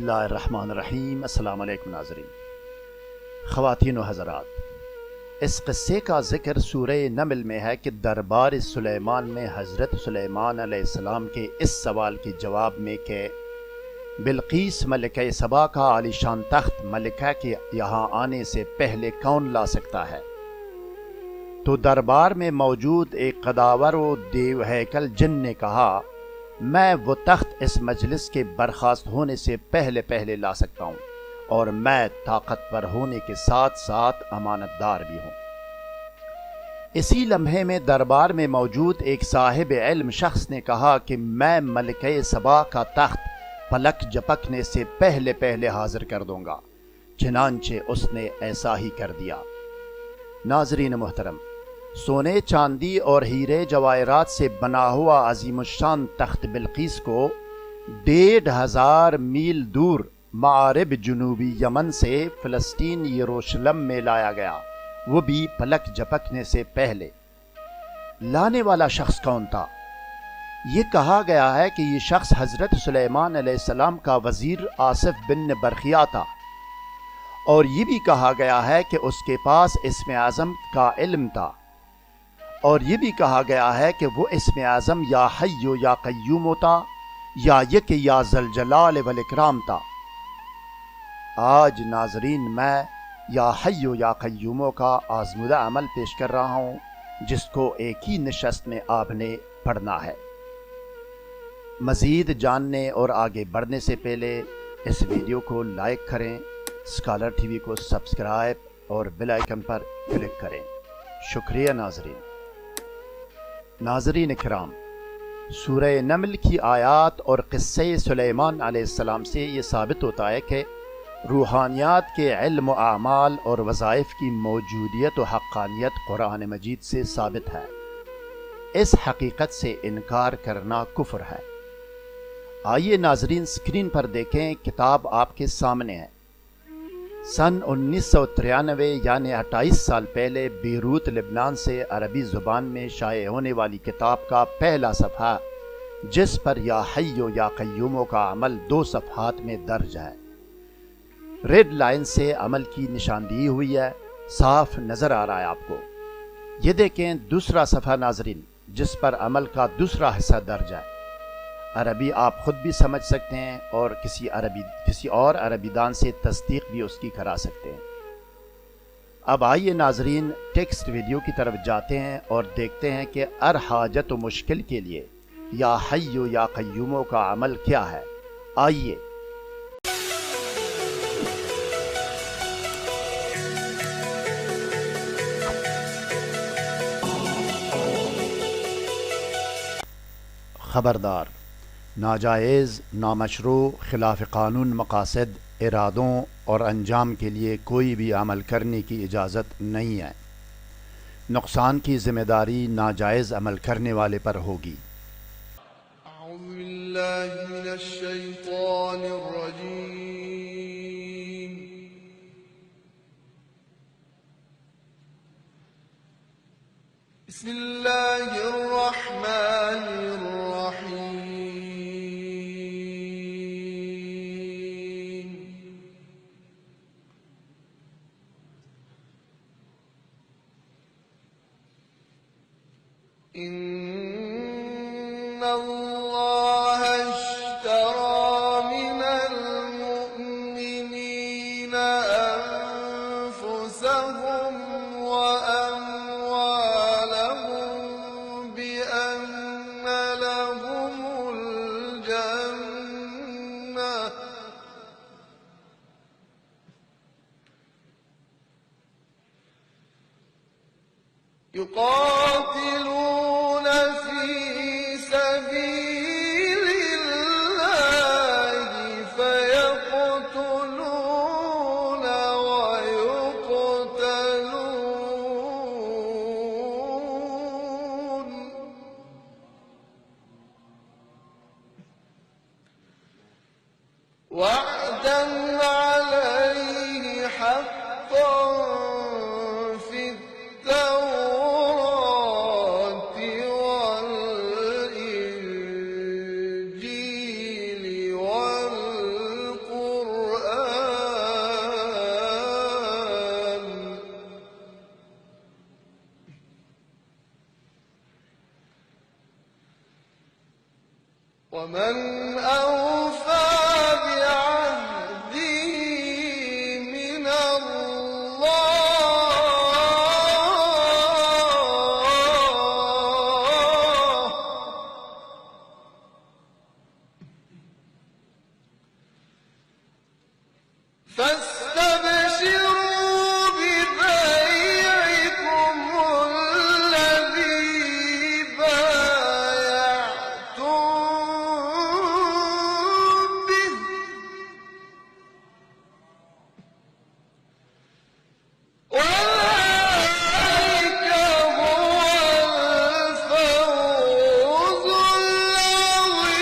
اللہ الرحمن الرحیم۔ السلام علیکم ناظرین، خواتین و حضرات، اس قصے کا ذکر سورہ نمل میں ہے کہ دربار سلیمان میں حضرت سلیمان علیہ السلام کے اس سوال کے جواب میں کہ بلقیس ملکہ سبا کا عالیشان تخت ملکہ کے یہاں آنے سے پہلے کون لا سکتا ہے؟ تو دربار میں موجود ایک قداور و دیو ہیکل جن نے کہا، میں وہ تخت اس مجلس کے برخاست ہونے سے پہلے لا سکتا ہوں، اور میں طاقتور ہونے کے ساتھ ساتھ امانت دار بھی ہوں۔ اسی لمحے میں دربار میں موجود ایک صاحب علم شخص نے کہا کہ میں ملکہ سبا کا تخت پلک جھپکنے سے پہلے حاضر کر دوں گا۔ چنانچہ اس نے ایسا ہی کر دیا۔ ناظرین محترم، سونے چاندی اور ہیرے جواہرات سے بنا ہوا عظیم الشان تخت بلقیس کو 1500 میل دور مغرب جنوبی یمن سے فلسطین یروشلم میں لایا گیا، وہ بھی پلک جھپکنے سے پہلے۔ لانے والا شخص کون تھا؟ یہ کہا گیا ہے کہ یہ شخص حضرت سلیمان علیہ السلام کا وزیر آصف بن برخیا تھا، اور یہ بھی کہا گیا ہے کہ اس کے پاس اسم اعظم کا علم تھا، اور یہ بھی کہا گیا ہے کہ وہ اسم اعظم یا حی یا قیوم تھا، یا یک یا ذوالجلال والاکرام تھا۔ آج ناظرین میں یا حی یا قیوم کا آزمودہ عمل پیش کر رہا ہوں، جس کو ایک ہی نشست میں آپ نے پڑھنا ہے۔ مزید جاننے اور آگے بڑھنے سے پہلے اس ویڈیو کو لائک کریں، اسکالر ٹی وی کو سبسکرائب اور بیل آئیکن پر کلک کریں۔ شکریہ ناظرین۔ ناظرین کرام، سورہ نمل کی آیات اور قصہ سلیمان علیہ السلام سے یہ ثابت ہوتا ہے کہ روحانیات کے علم و اعمال اور وظائف کی موجودیت و حقانیت قرآن مجید سے ثابت ہے۔ اس حقیقت سے انکار کرنا کفر ہے۔ آئیے ناظرین اسکرین پر دیکھیں، کتاب آپ کے سامنے ہے۔ سن 1993 یعنی 28 سال پہلے بیروت لبنان سے عربی زبان میں شائع ہونے والی کتاب کا پہلا صفحہ، جس پر یا حی یا قیوم کا عمل 2 صفحات میں درج ہے۔ ریڈ لائن سے عمل کی نشاندہی ہوئی ہے، صاف نظر آ رہا ہے آپ کو۔ یہ دیکھیں دوسرا صفحہ ناظرین، جس پر عمل کا دوسرا حصہ درج ہے۔ عربی آپ خود بھی سمجھ سکتے ہیں اور کسی اور عربی دان سے تصدیق بھی اس کی کرا سکتے ہیں۔ اب آئیے ناظرین ٹیکسٹ ویڈیو کی طرف جاتے ہیں اور دیکھتے ہیں کہ ہر حاجت و مشکل کے لیے یا حی یا قیوم کا عمل کیا ہے۔ آئیے۔ خبردار، ناجائز، نامشروع، خلاف قانون مقاصد، ارادوں اور انجام کے لیے کوئی بھی عمل کرنے کی اجازت نہیں ہے۔ نقصان کی ذمہ داری ناجائز عمل کرنے والے پر ہوگی۔ اعوذ باللہ من الشیطان الرجیم۔ بسم اللہ الرحمن الرحیم۔ ان اللہ اشترى من المؤمنین انفسهم واموالهم بان لهم الجنہ يقاتلون في سبيل الله فيقتلون ويقتلون وعدا عليه حقا في التوراة ومن أوفى بعهده من الله فاستبشروا ببيعكم الذي بايعتم به وذلك هو الفوز العظيم.